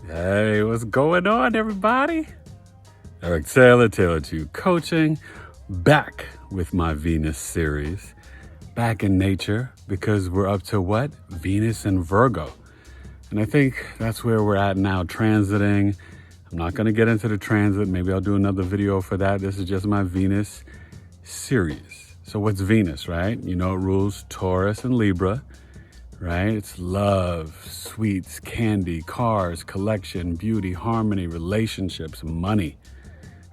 Hey, what's going on, everybody? Eric Taylor, Taylor 2 Coaching, back with my Venus series. Back in nature because we're up to what? Venus and Virgo. And I think that's where we're at now, transiting. I'm not going to get into the transit. Maybe I'll do another video for that. This is just my Venus series. So what's Venus, right? You know, it rules Taurus and Libra. Right? It's love, sweets, candy, cars, collection, beauty, harmony, relationships, money,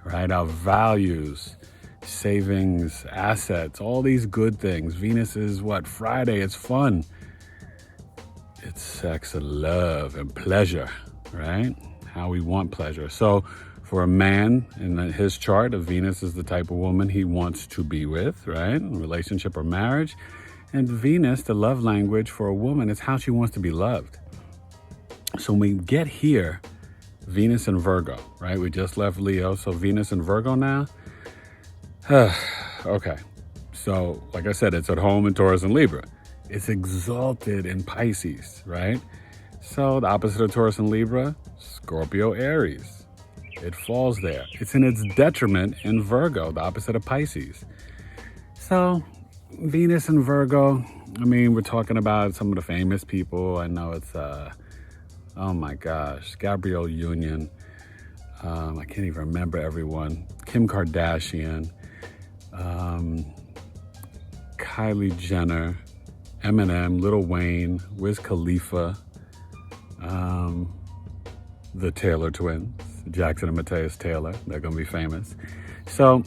right? Our values, savings, assets, all these good things. Venus is what? Friday, it's fun. It's sex and love and pleasure, right? How we want pleasure. So for a man in his chart, a Venus is the type of woman he wants to be with, right? Relationship or marriage. And Venus, the love language for a woman, is how she wants to be loved. So when we get here, Venus and Virgo, right? We just left Leo, so Venus and Virgo now. Okay, so like I said, it's at home in Taurus and Libra. It's exalted in Pisces, right? So the opposite of Taurus and Libra, Scorpio, Aries. It falls there. It's in its detriment in Virgo, the opposite of Pisces. So Venus and Virgo, I mean, we're talking about some of the famous people. I know it's, oh my gosh, Gabrielle Union. I can't even remember everyone. Kim Kardashian, Kylie Jenner, Eminem, Lil Wayne, Wiz Khalifa, the Taylor twins, Jackson and Mateus Taylor. They're going to be famous. So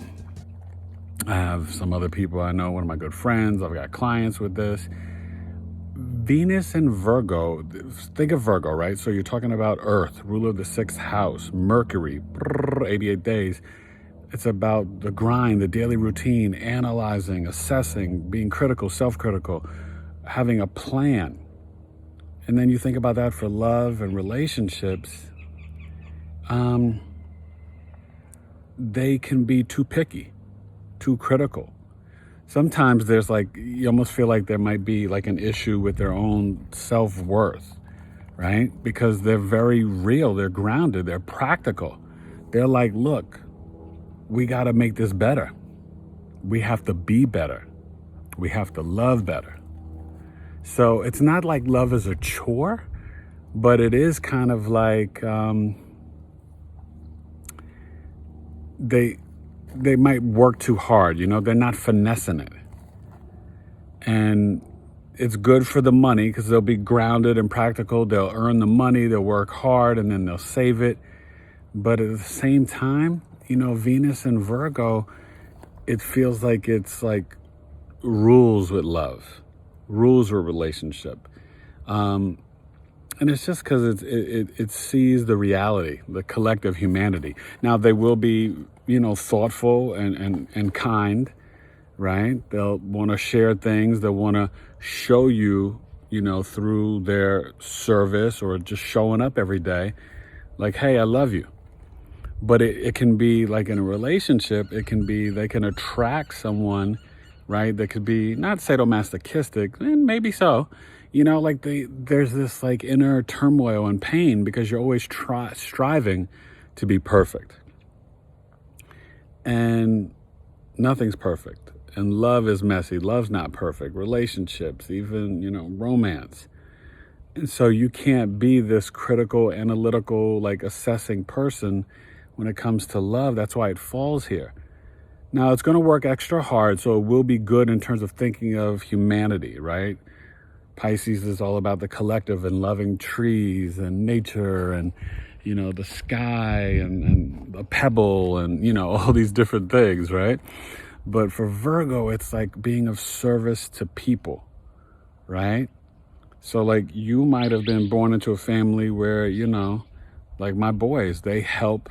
I have some other people I know, one of my good friends. I've got clients with this. Venus and Virgo, think of Virgo, right? So you're talking about Earth, ruler of the sixth house, Mercury, 88 days. It's about the grind, the daily routine, analyzing, assessing, being critical, self-critical, having a plan. And then you think about that for love and relationships. They can be too picky, too critical. Sometimes there's you almost feel like there might be like an issue with their own self-worth, right? Because they're very real, they're grounded, they're practical. They're like, look, we got to make this better. We have to be better. We have to love better. So it's not like love is a chore, but it is kind of like they might work too hard, you know, they're not finessing it. And it's good for the money because they'll be grounded and practical. They'll earn the money, they'll work hard, and then they'll save it. But at the same time, you know, Venus and Virgo, it feels like it's like rules with love, rules with relationship. And it's just because it sees the reality, the collective humanity. Now, they will be, you know, thoughtful and kind, right? They'll want to share things. They'll want to show you, you know, through their service or just showing up every day, like, hey, I love you. But it can be like in a relationship, it can be, they can attract someone, right? That could be not sadomasochistic, maybe so. You know, like there's this like inner turmoil and pain because you're always striving to be perfect. And nothing's perfect. And love is messy. Love's not perfect. Relationships, even, you know, romance. And so you can't be this critical, analytical, like assessing person when it comes to love. That's why it falls here. Now, it's going to work extra hard, so it will be good in terms of thinking of humanity, right? Pisces is all about the collective and loving trees and nature and, you know, the sky and a pebble and, you know, all these different things, right? But for Virgo, it's like being of service to people, right? So like you might have been born into a family where, you know, like my boys, they help,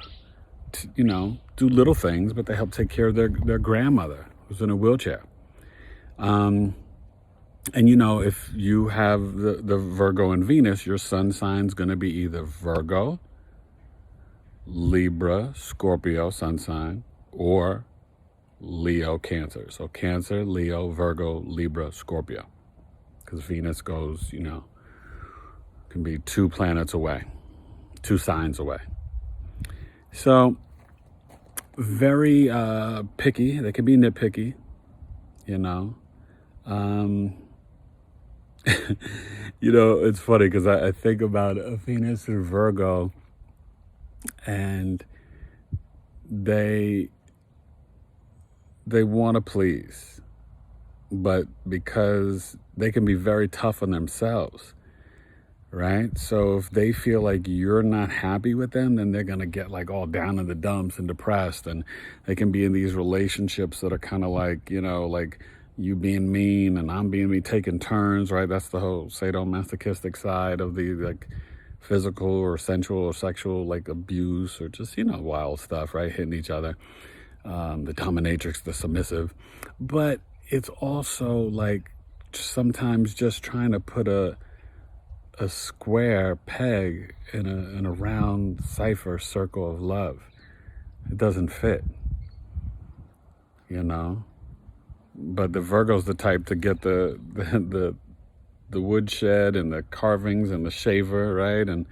you know, do little things, but they help take care of their grandmother who's in a wheelchair. And, you know, if you have the Virgo and Venus, your sun sign's going to be either Virgo, Libra, Scorpio sun sign, or Leo, Cancer. So Cancer, Leo, Virgo, Libra, Scorpio. Because Venus goes, you know, can be 2 planets away. 2 signs away. So very picky. They can be nitpicky, you know. It's funny because I think about a Venus and Virgo, and they want to please, but because they can be very tough on themselves, right? So if they feel like you're not happy with them, then they're going to get like all down in the dumps and depressed, and they can be in these relationships that are kind of like, like you being mean and I'm being mean, taking turns, right? That's the whole sadomasochistic side of the like physical or sensual or sexual like abuse, or just, wild stuff, right? Hitting each other. The dominatrix, the submissive. But it's also like sometimes just trying to put a square peg in a round cipher circle of love. It doesn't fit, But the Virgo's the type to get the woodshed and the carvings and the shaver, right? And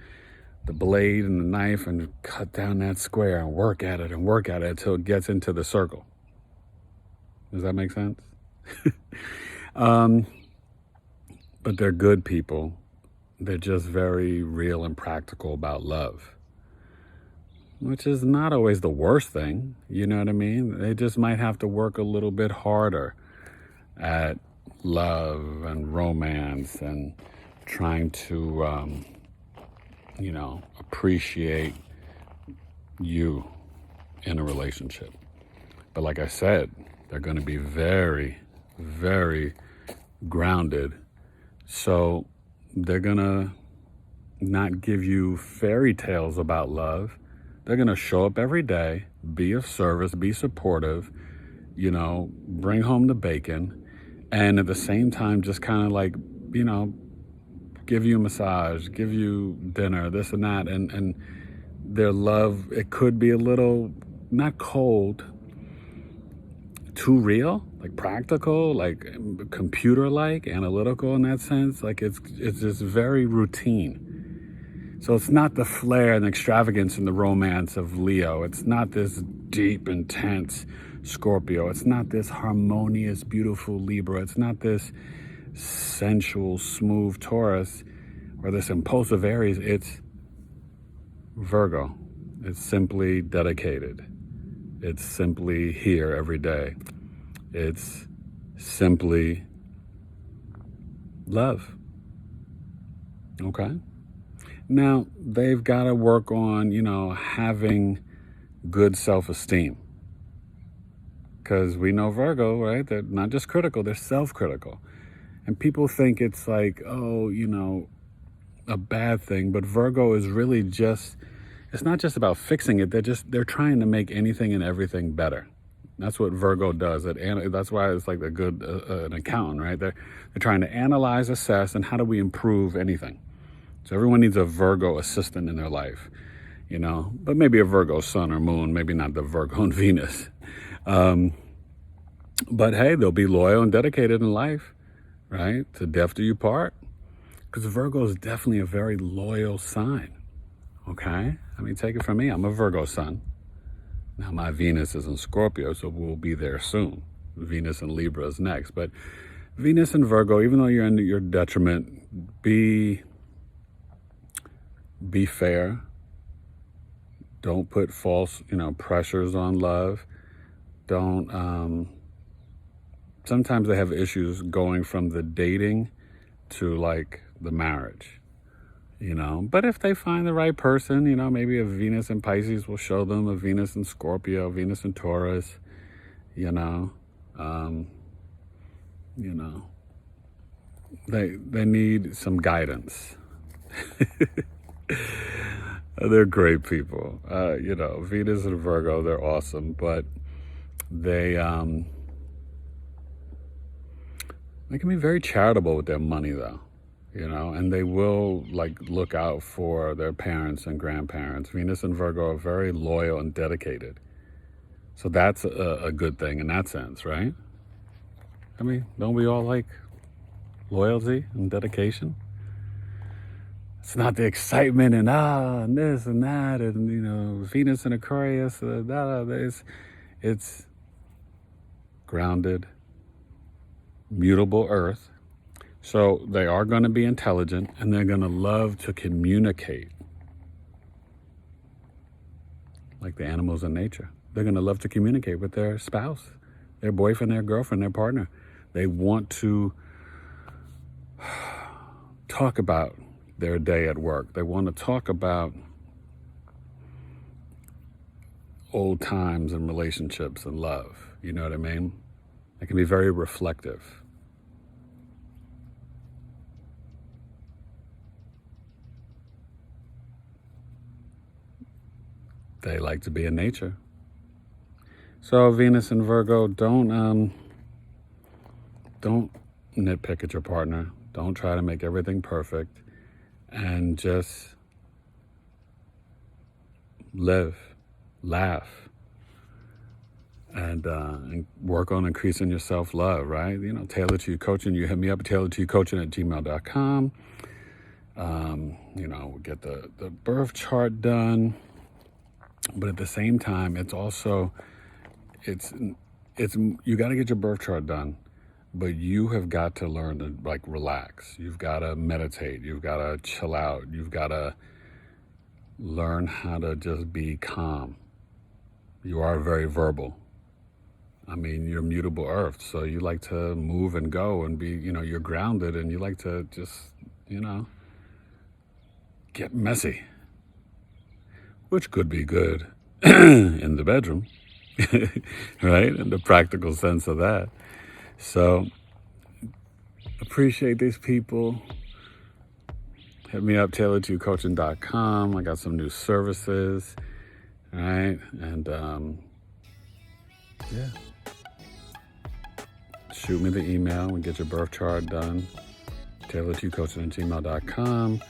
the blade and the knife, and cut down that square and work at it until it gets into the circle. Does that make sense? But they're good people. They're just very real and practical about love, which is not always the worst thing. You know what I mean? They just might have to work a little bit harder at love and romance and trying to, appreciate you in a relationship. But like I said, they're going to be very, very grounded. So they're going to not give you fairy tales about love. They're going to show up every day, be of service, be supportive, bring home the bacon, and at the same time just kind of like, give you a massage, give you dinner, this and that. And their love, it could be a little, not cold, too real, like practical, like computer-like, analytical in that sense. Like it's just very routine. So it's not the flair and extravagance and the romance of Leo. It's not this deep, intense Scorpio. It's not this harmonious, beautiful Libra. It's not this sensual, smooth Taurus or this impulsive Aries. It's Virgo. It's simply dedicated. It's simply here every day. It's simply love. Okay? Now, they've got to work on, having good self-esteem. Because we know Virgo, right? They're not just critical, they're self-critical. And people think it's like, a bad thing. But Virgo is really just, it's not just about fixing it. They're trying to make anything and everything better. That's what Virgo does. That's why it's like an accountant, right? They're trying to analyze, assess, and how do we improve anything? So everyone needs a Virgo assistant in their life, but maybe a Virgo sun or moon, maybe not the Virgo and Venus. But hey, they'll be loyal and dedicated in life, right? To death do you part. Because Virgo is definitely a very loyal sign, okay? I mean, take it from me. I'm a Virgo sun. Now, my Venus is in Scorpio, so we'll be there soon. Venus and Libra is next. But Venus and Virgo, even though you're under your detriment, be fair. Don't put false, pressures on love. Don't, sometimes they have issues going from the dating to like the marriage, But if they find the right person, maybe a Venus in Pisces will show them a Venus in Scorpio, Venus in Taurus, They need some guidance. They're great people. Venus and Virgo, they're awesome, but they can be very charitable with their money though, and they will like look out for their parents and grandparents. Venus and Virgo are very loyal and dedicated. So that's a good thing in that sense, right? I mean, don't we all like loyalty and dedication? It's not the excitement and this and that and Venus and Aquarius. It's grounded, mutable Earth. So they are going to be intelligent and they're going to love to communicate, like the animals in nature. They're going to love to communicate with their spouse, their boyfriend, their girlfriend, their partner. They want to talk about their day at work. They want to talk about old times and relationships and love. You know what I mean? They can be very reflective. They like to be in nature. So Venus and Virgo, don't nitpick at your partner. Don't try to make everything perfect, and just live, laugh, and work on increasing your self-love, right? Tailor to you coaching. You hit me up, tailor2youcoaching@gmail.com. We'll get the birth chart done. But at the same time, it's also, you got to get your birth chart done, but you have got to learn to relax. You've got to meditate. You've got to chill out. You've got to learn how to just be calm. You are very verbal. You're mutable Earth, so you like to move and go and be, you're grounded, and you like to just, get messy, which could be good in the bedroom, right? In the practical sense of that. So appreciate these people. Hit me up, tailor2youcoaching.com. I got some new services, right? And shoot me the email and get your birth chart done. tailor2youcoaching@gmail.com.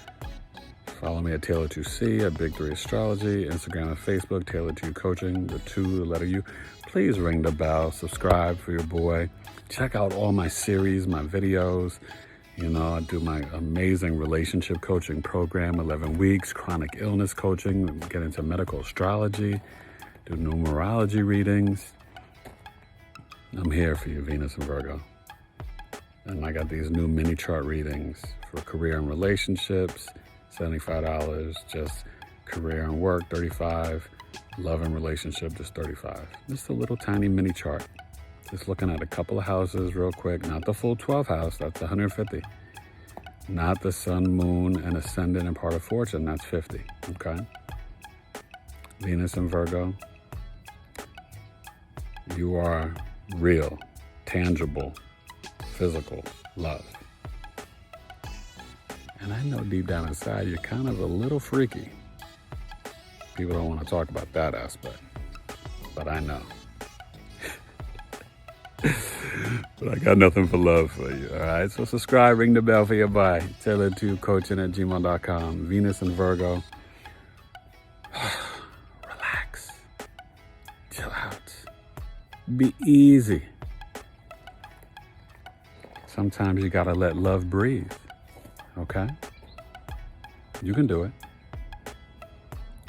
Follow me at Tailor2C, at Big 3 Astrology, Instagram and Facebook, Tailor2You Coaching, the letter U. Please ring the bell, subscribe for your boy. Check out all my series, my videos. I do my amazing relationship coaching program, 11 weeks, chronic illness coaching, get into medical astrology, do numerology readings. I'm here for you, Venus and Virgo. And I got these new mini chart readings for career and relationships, $75, just career and work, $35, love and relationship, just $35. Just a little tiny mini chart. Just looking at a couple of houses real quick, not the full 12 house, that's $150. Not the sun, moon, and ascendant and part of fortune, that's $50, okay? Venus and Virgo, you are real, tangible, physical love. And I know deep down inside you're kind of a little freaky. People don't want to talk about that aspect, but I know. But I got nothing for love for you, all right? So subscribe, ring the bell for your bye. Tailor2youcoaching@gmail.com. Venus and Virgo, relax, chill out, be easy. Sometimes you gotta let love breathe. Okay? You can do it.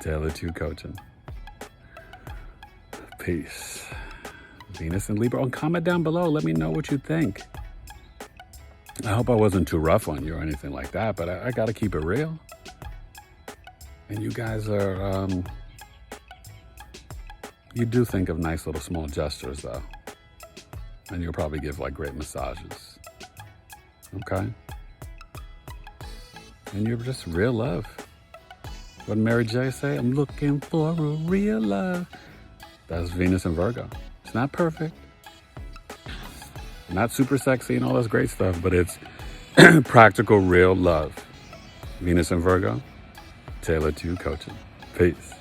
Tailor2You Coaching. Peace. Venus and Libra. Comment down below. Let me know what you think. I hope I wasn't too rough on you or anything like that, but I got to keep it real. And you guys are, you do think of nice little small gestures, though. And you'll probably give great massages. Okay? And you're just real love. What did Mary J say? I'm looking for a real love. That's Venus and Virgo. It's not perfect. Not super sexy and all this great stuff, but it's practical, real love. Venus and Virgo, Tailor2You Coaching. Peace.